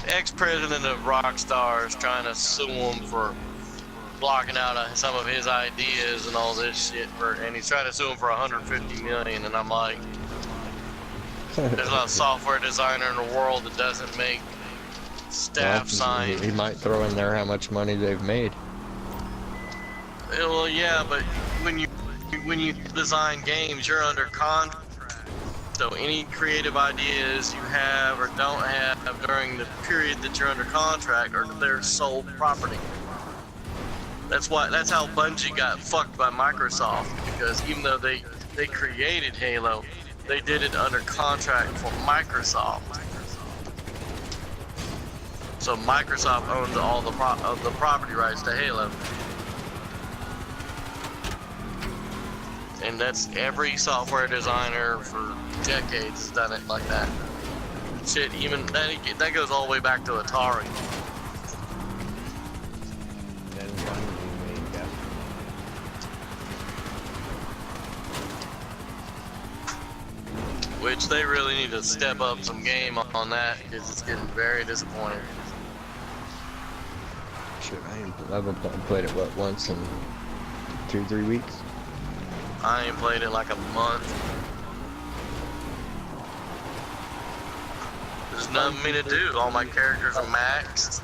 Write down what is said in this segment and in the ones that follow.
ex-president of Rockstar is trying to sue him for blocking out some of his ideas and all this shit, and he's trying to sue him for 150 million. And I'm like, there's not a software designer in the world that doesn't make staff sign. He might throw in there how much money they've made. Well, yeah, but when you design games, you're under contract. So any creative ideas you have or don't have during the period that you're under contract are their sole property. That's how Bungie got fucked by Microsoft, because even though they created Halo, they did it under contract for Microsoft. So Microsoft owns all the property rights to Halo. And that's every software designer for decades has done it like that. Shit, even that goes all the way back to Atari. Then Bungie made Destiny. Which they really need to step up some game on that, because it's getting very disappointing. Shit, I haven't played it once in 2-3 weeks. I ain't played it like a month. There's nothing for me to do. All my characters are maxed.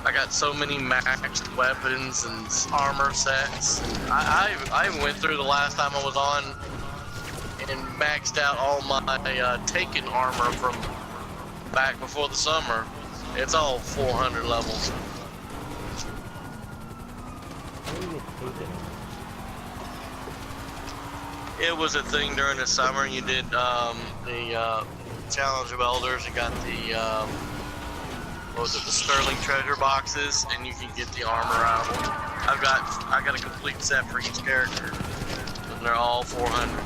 I got so many maxed weapons and armor sets. I even went through the last time I was on and maxed out all my Taken armor from back before the summer. It's all 400 levels. How do you get Taken? It was a thing during the summer. You did the Challenge of Elders. You got the what was it? The Sterling treasure boxes, and you can get the armor out of them. I got a complete set for each character, and they're all 400.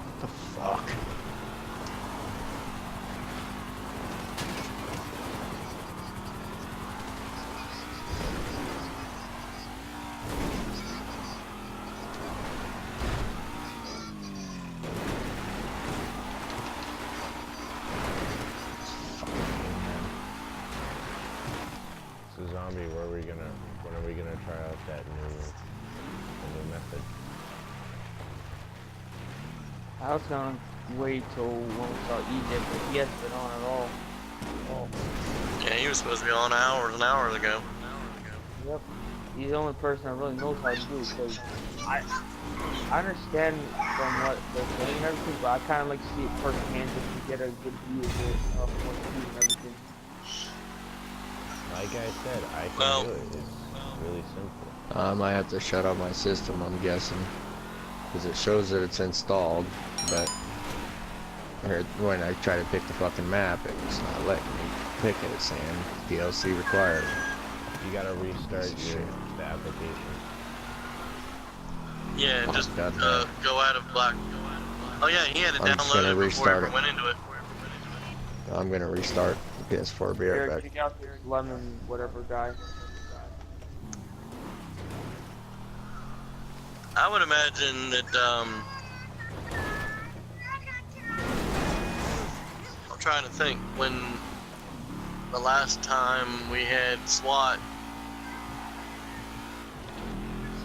What the fuck? So Zombie, when are we gonna try out that new method? I was gonna wait till when we saw Egypt, but he hasn't been on at all. Oh. Yeah, he was supposed to be on hours and hours ago. Yep. He's the only person that really knows how to do it, because I understand from what they're saying and everything, but I kind of like to see it firsthand just to get a good view of it, of what to do and everything. Like I said, I can do it. It's really simple. I might have to shut off my system, I'm guessing. Because it shows that it's installed, but when I try to pick the fucking map, it's not letting me pick it. It's saying DLC required. You gotta restart the application. Yeah, just God, go out of Black. Oh yeah, he had to I'm just download gonna it before he restart ever it. went into it. I'm gonna restart the PS4, be right Eric, back. check out this lemon whatever guy. I would imagine that, I'm trying to think, when the last time we had SWAT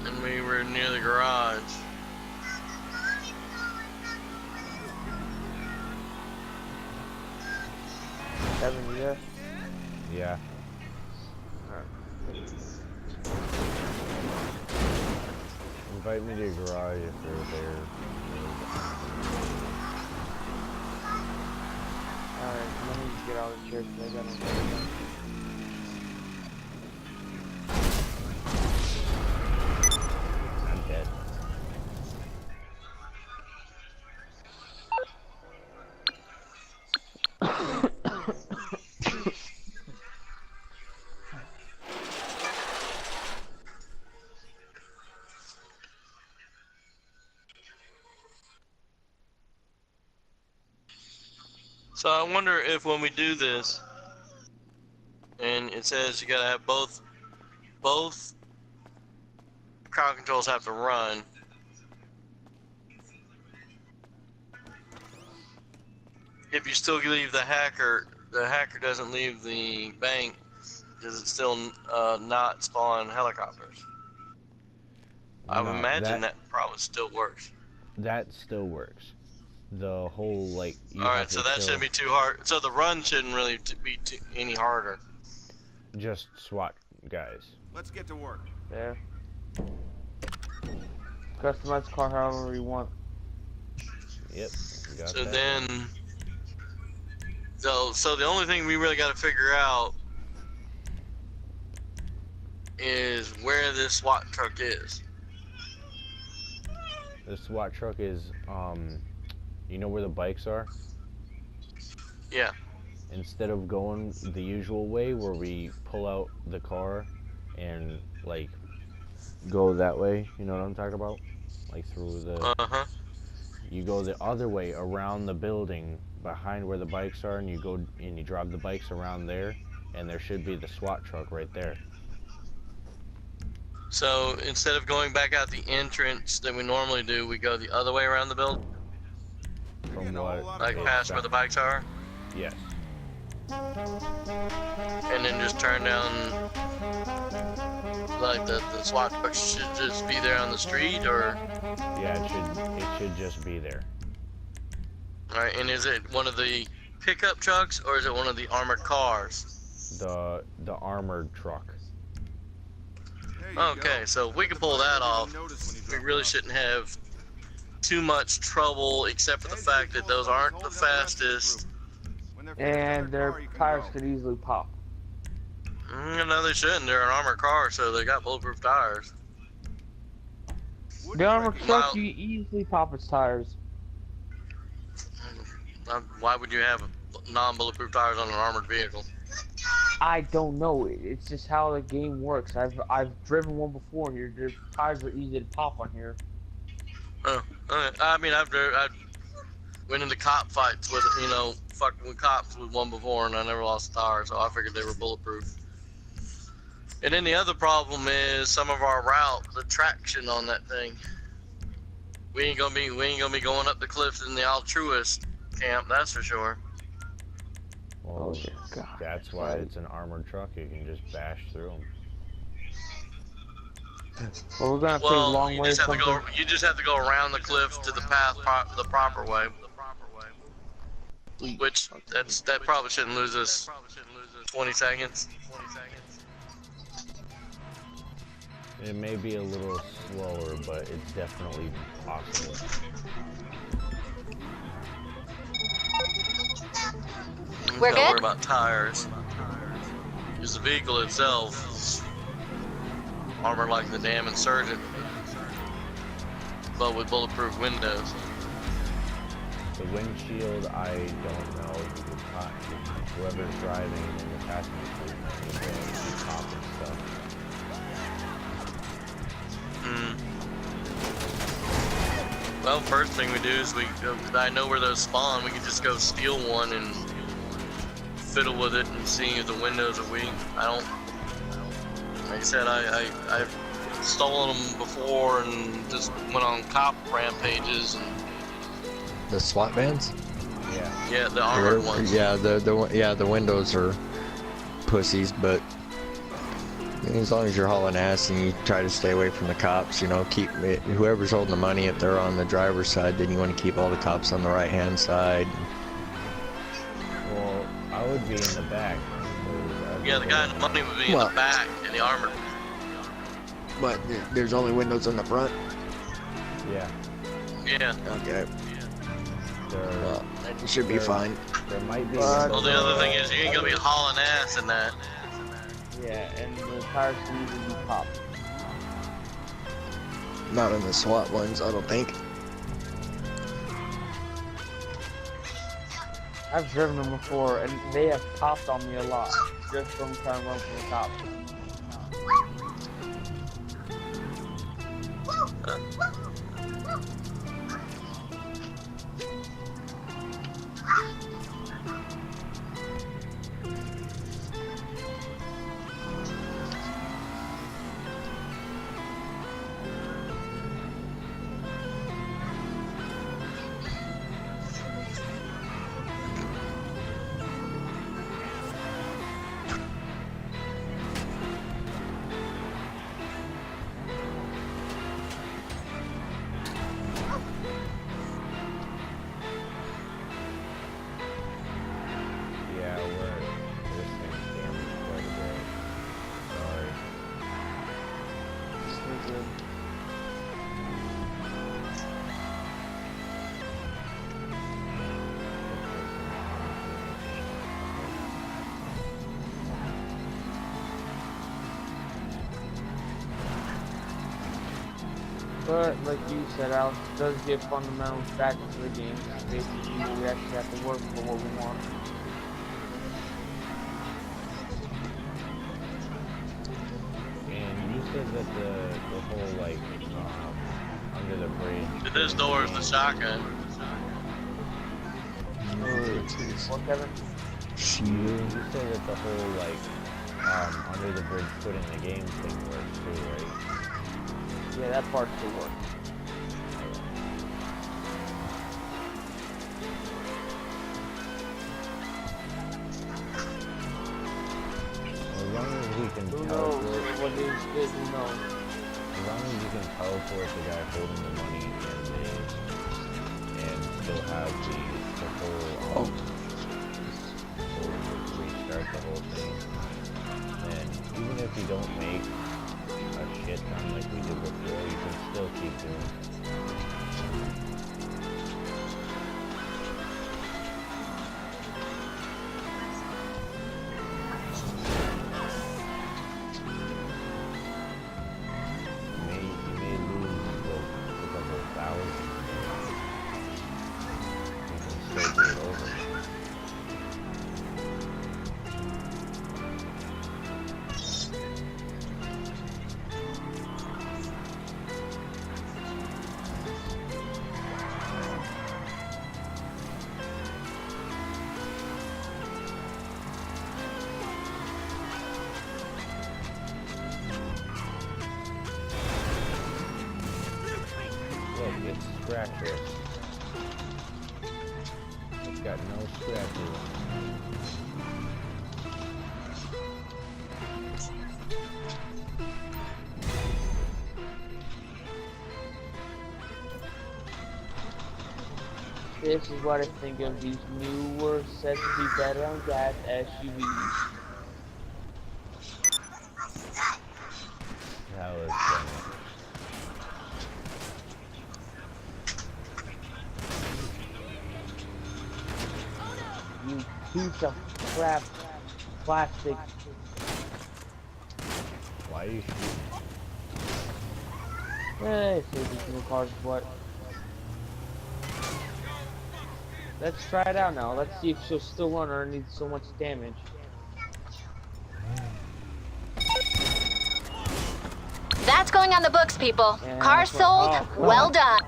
and we were near the garage. Kevin, you there? Yeah. Invite me to your garage if you're there. Alright, let me just get out of the chair because I got I'm dead. So I wonder if when we do this, and it says you gotta have both crowd controls have to run. if you still leave the hacker doesn't leave the bank, does it still not spawn helicopters? I would No, imagine that probably still works. that still works. The whole like. You All have right, so to that kill shouldn't be too hard. So the run shouldn't really be any harder. just SWAT guys. Let's get to work. Yeah. Customize the car however you want. Yep. You got So that. then, so the only thing we really got to figure out is where this SWAT truck is. The SWAT truck is you know where the bikes are? Yeah. Instead of going the usual way where we pull out the car and like go that way, you know what I'm talking about? Like through the Uh-huh. you go the other way around the building behind where the bikes are, and you go and you drive the bikes around there, and there should be the SWAT truck right there. So instead of going back out the entrance that we normally do, we go the other way around the building, From what like it past where the bikes are, Yes. and then just turn down. Like the SWAT truck should just be there on the street, or Yeah, it should just be there. all right. And is it one of the pickup trucks or is it one of the armored cars? The armored truck. There you Okay, go. so we can pull that off. We really shouldn't have too much trouble, except for the fact that those aren't the fastest. And their tires could easily pop. No, they shouldn't. They're an armored car, so they got bulletproof tires. The armored truck, Well- you easily pop its tires. Why would you have non-bulletproof tires on an armored vehicle? I don't know. It's just how the game works. I've driven one before, and your tires are easy to pop on here. Oh, okay. I mean, I've went into cop fights with, fucking with cops with one before, and I never lost a tire, so I figured they were bulletproof. And then the other problem is some of our route, the traction on that thing. We ain't gonna be going up the cliffs in the altruist camp, that's for sure. Well, Oh, God. that's why it's an armored truck. You can just bash through them. Well, we're gonna take a Well, long you way. just have to go around the cliff to the path the proper way. Which that probably shouldn't lose us 20 seconds. It may be a little slower, but it's definitely possible. We're Don't good? worry about tires. Because the vehicle itself is armored like the damn Insurgent, but with bulletproof windows. The windshield, I don't know. Whoever's driving in the passenger seat is going to be top and stuff. Well, first thing we do is I know where those spawn. We can just go steal one and fiddle with it and see if the windows are weak. Like I said, I've stolen them before and just went on cop rampages and The SWAT vans? Yeah. the armored ones. Yeah, the windows are pussies, but as long as you're hauling ass and you try to stay away from the cops, keep it, whoever's holding the money, if they're on the driver's side, then you want to keep all the cops on the right hand side. Well, I would be in the back. Yeah, the guy in the money would be in Well- the back in the armored. But there's only windows on the front? Yeah. Yeah. Okay, There, well, that should be There- fine. there might be. Well, the other thing is you ain't gonna be hauling ass in that. Yeah, and the tires can easily be popped. Not in the SWAT ones, I don't think. I've driven them before, and they have popped on me a lot, just from trying to run from the cops. But like you said, Alex, it does give fundamentals back to the game. Basically, we actually have to work for what we want. And you said that the whole like under the bridge. This door is the shotgun. What, Kevin? You said that the whole like under the bridge putting the game thing works too, right? Yeah, that part still works. As long as we can Who knows teleport, what is good? Who knows? as long as you can teleport the guy holding the money and still have the whole restart the whole thing, then even if you don't make a shit ton like we did before, you can still keep doing it. You may lose a couple of thousand. You can still do it over. Look, it's scratcher. It's got no scratches on it. This is what I think of these newer, said to be better on gas SUVs. That was funny. You piece of crap plastic. Why are you shooting? Hey, say these new cars what? Let's try it out now. Let's see if she'll still run or need so much damage. That's going on the books, people. Yeah, Car that's what- sold, oh, come well on. done.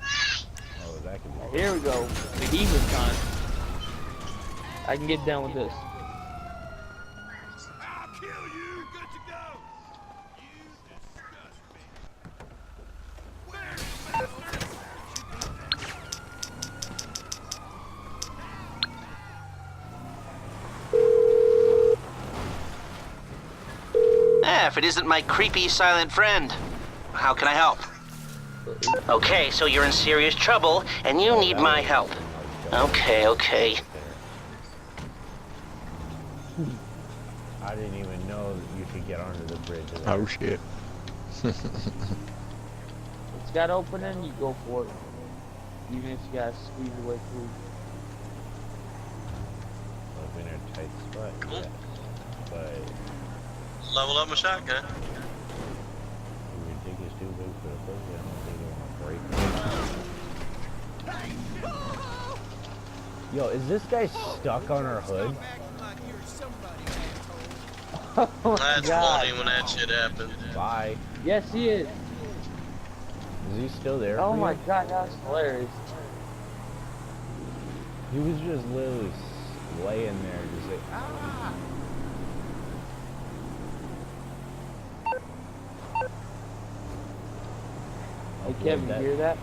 Oh, that could be. Here we go. The heat is on. I can get down with this. I'll kill you. Good to go. You disgust me. Where? If it isn't my creepy silent friend. How can I help? Okay, so you're in serious trouble and you need my help. Okay. I didn't even know that you could get onto the bridge. Oh shit. It's got opening, you go for it. Even if you gotta squeeze your way through. I've been in a tight spot, Cool. yes. But Level up my shotgun. you think it's too big for the pussy, I don't think it will break. Yo, is this guy stuck on our hood? Oh my That's God. funny when that shit happens. Bye. Yes, he is. Is he still there? Oh for my you? God, that's hilarious. He was just literally laying there, just like, ah! Hey Kevin, you hear that?